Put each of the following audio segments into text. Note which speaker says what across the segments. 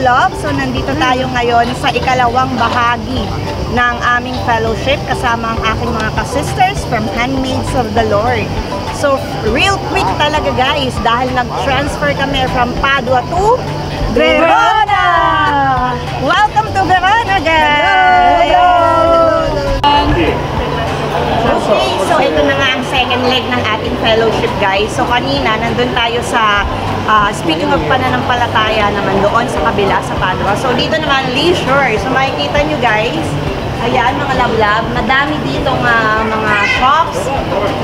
Speaker 1: Love. So nandito tayo ngayon sa ikalawang bahagi ng aming fellowship kasama ang aking mga ka-sisters from Handmaids of the Lord. So real quick talaga guys dahil nag-transfer kami from Padua to Verona! Welcome to Verona guys! Okay, so ito na nga ang second leg ng ating fellowship guys. So kanina nandun tayo sa speaking of pananampalataya naman doon sa kabila sa Padua. So dito naman leisure. So makikita nyo guys, ayan mga lablab, madami dito mga shops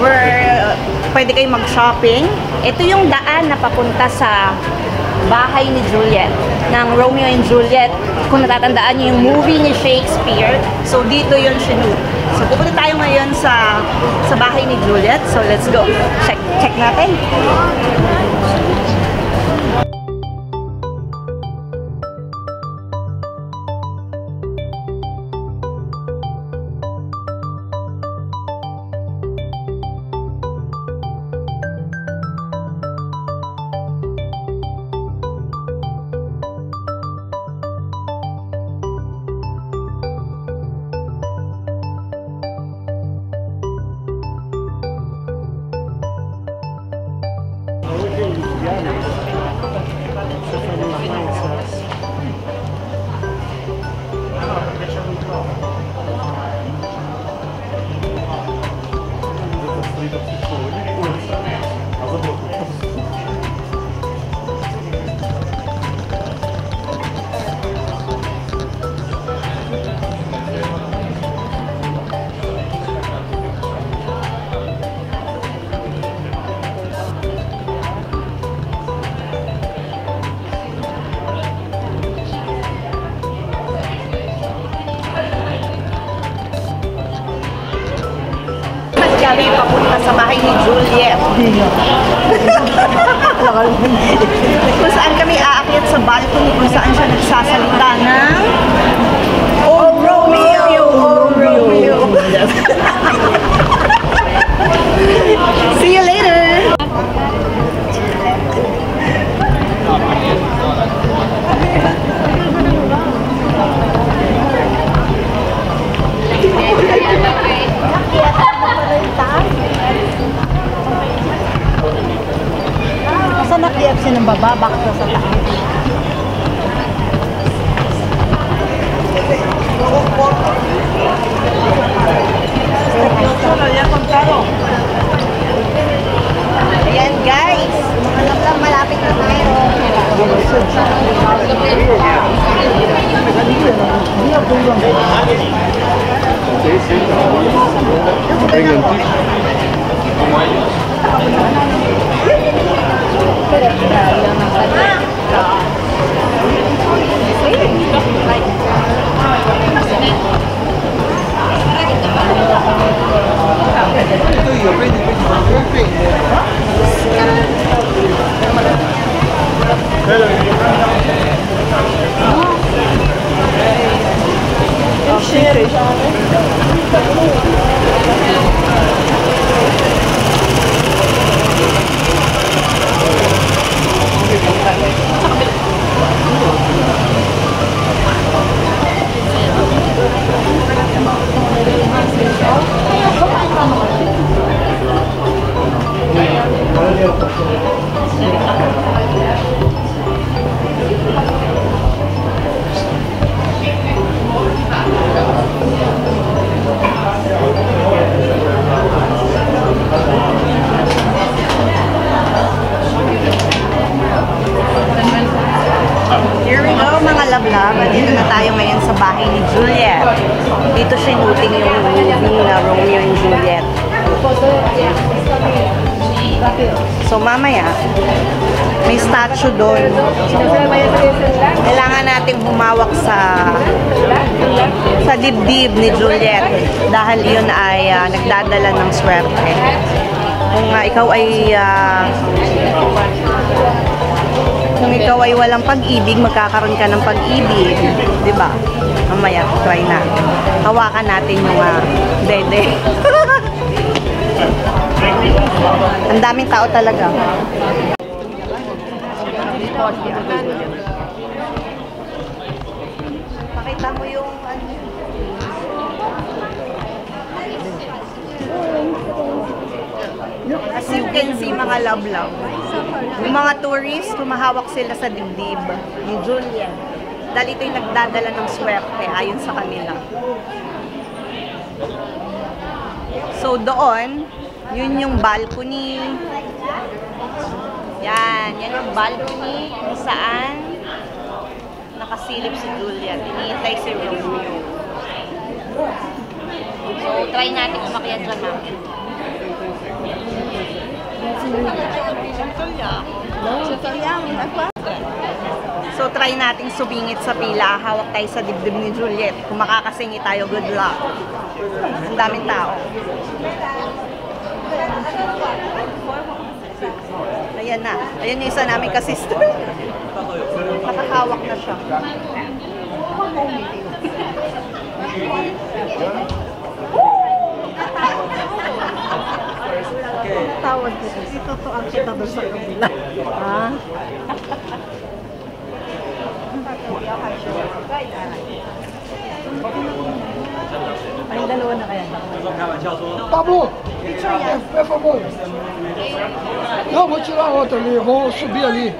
Speaker 1: where pwede kayong mag-shopping. Ito yung daan na papunta sa bahay ni Juliet, ng Romeo and Juliet. Kung natatandaan niyo yung movie ni Shakespeare, so dito yun sinut. So pupunta tayo ngayon sa bahay ni Juliet. So let's go. Check natin. Kami papunta sa bahay ni Juliet. Kung saan kami aakyat sa balcony, kung saan siya nagsasalita ng Oh Romeo! Oh Romeo! See you later!
Speaker 2: Saan nakiyak siya ng baba, back to sa taas?
Speaker 1: Ayan guys, mga lang malapit na tayo. Here we go mga lablab. Dito na tayo ngayon sa bahay ni Juliet. Dito sinuting yung movie na Romeo and Juliet. So mamaya, may statue doon. Kailangan nating humawak sa dibdib ni Juliet dahil yun ay nagdadala ng swerte. Kung ikaw ay walang pag-ibig, magkakaroon ka ng pag-ibig, di ba? Mamaya, try na. Hawakan natin yung dede. Ang daming tao talaga. Pakita mo yung ano. As you can see, mga love-love. Yung mga tourists, humahawak sila sa dibdib ni Julian. Dahil ito'y nagdadala ng swerte ayon sa kanila. So doon, yun yung balcony. Yan yung balcony kung saan nakasilip si Julian. Hinihintay si Romeo. So try natin umakyat dyan natin. So try nating sumingit sa pila. Hawak tayo sa dibdib ni Juliet. Kung makakasingi tayo, good luck. Ang daming tao. Ayan na. Ayan yung isa namin ka-sister. Nakahawak na siya. Tawad ko. Itutuan kita doon sa kabila. Ha? Ay, dalawa na kaya.
Speaker 3: Pablo, por favor. Não, vou tirar outra ali, vou subir ali.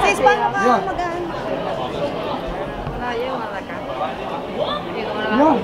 Speaker 1: Sis, paano ka
Speaker 3: Yan.
Speaker 1: magaan?
Speaker 3: Não.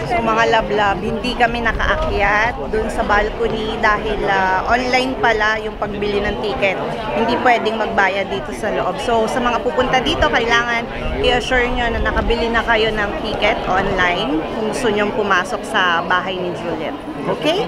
Speaker 1: So mga love-love, hindi kami nakaakyat dun sa balcony dahil online pala yung pagbili ng ticket. Hindi pwedeng magbayad dito sa loob. So sa mga pupunta dito, kailangan i-assure nyo na nakabili na kayo ng ticket online kung gusto nyong pumasok sa bahay ni Juliet. Okay?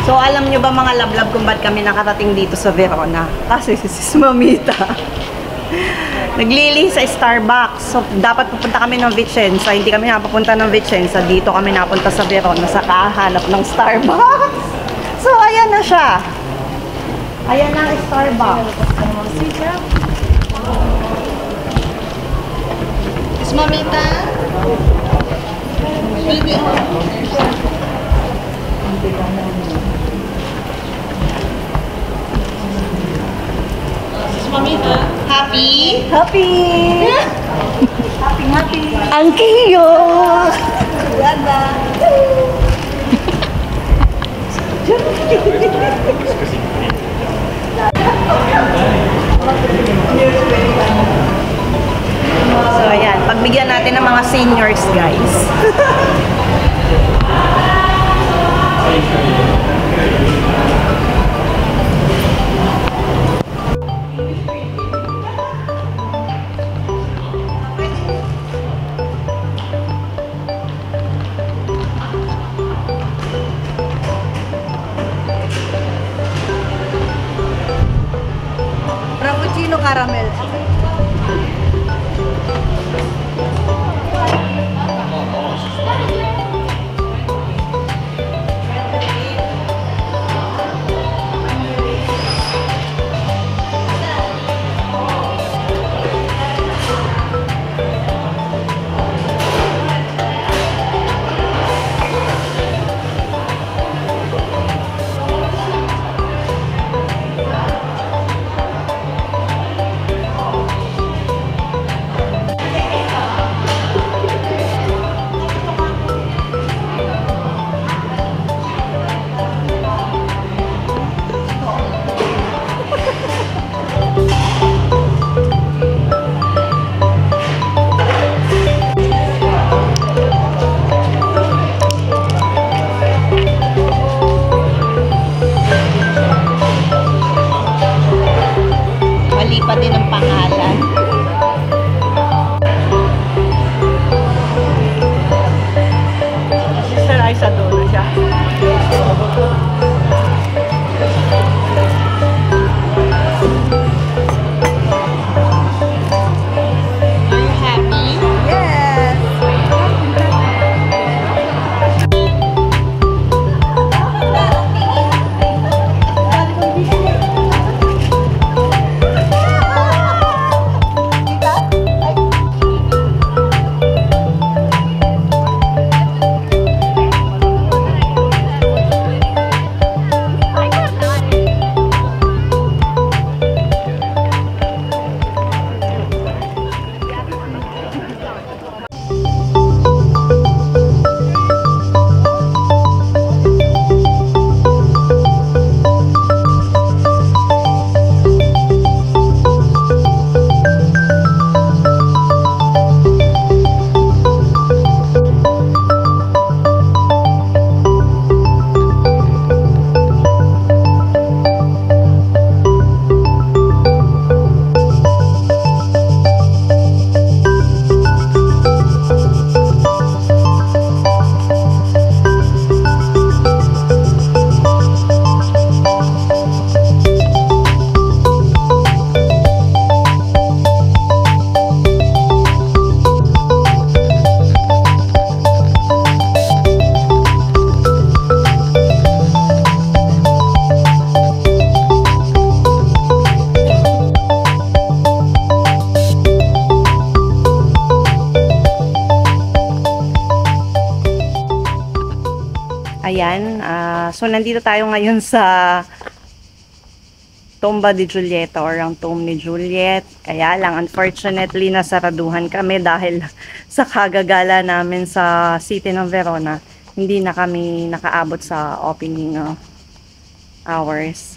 Speaker 1: So, alam nyo ba mga love-love kung ba't kami nakarating dito sa Verona? Kasi si Sis Mamita naglili sa Starbucks. So, dapat pupunta kami ng Vicenza. Hindi kami napapunta ng Vicenza. Dito kami napunta sa Verona sa kahanap ng Starbucks. So, ayan na siya. Ayan na ang Starbucks. Sis Mamita? Mamita. Happy? Happy! Happy! Ang cute! Ganda! So, ayan. Pagbigyan natin ng mga seniors, guys. Frappuccino caramel. Ayan. So, nandito tayo ngayon sa Tomba de Julieta or ang tomb ni Juliet. Kaya lang, unfortunately, nasaraduhan kami dahil sa kagagala namin sa City ng Verona. Hindi na kami nakaabot sa opening hours.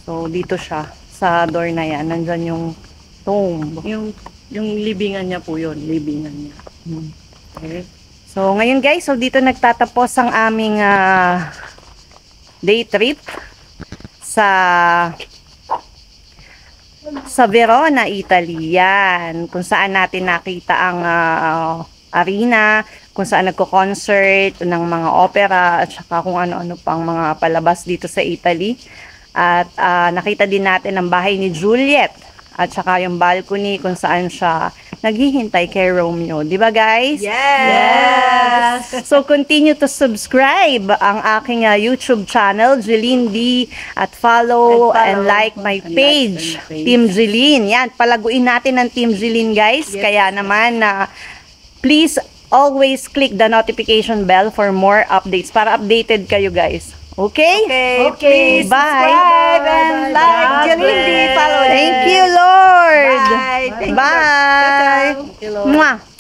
Speaker 1: So, dito siya. Sa door na yan. Nandyan yung tomb.
Speaker 2: Yung libingan niya po yun. Libingan niya.
Speaker 1: Okay. So, ngayon guys, so dito nagtatapos ang aming day trip sa Verona, Italy. Yan. Kung saan natin nakita ang arena, kung saan nagko-concert ng mga opera, at saka kung ano-ano pang mga palabas dito sa Italy. At nakita din natin ang bahay ni Juliet. At saka yung balcony kung saan siya naghihintay kay Romeo. Di ba guys?
Speaker 2: Yes!
Speaker 1: So continue to subscribe ang aking YouTube channel, Jeline D. At follow and like my page, Team Jeline. Yan, palaguin natin ang Team Jeline guys. Kaya naman, please always click the notification bell for more updates. Para updated kayo guys. Okay?
Speaker 2: Okay.
Speaker 1: Bye.
Speaker 2: Subscribe and like Jeline D. Follow.
Speaker 1: Thank you, Lord.
Speaker 2: Bye. Thank you, Lord.
Speaker 1: Bye.
Speaker 2: Thank you, Lord.
Speaker 1: Mwah.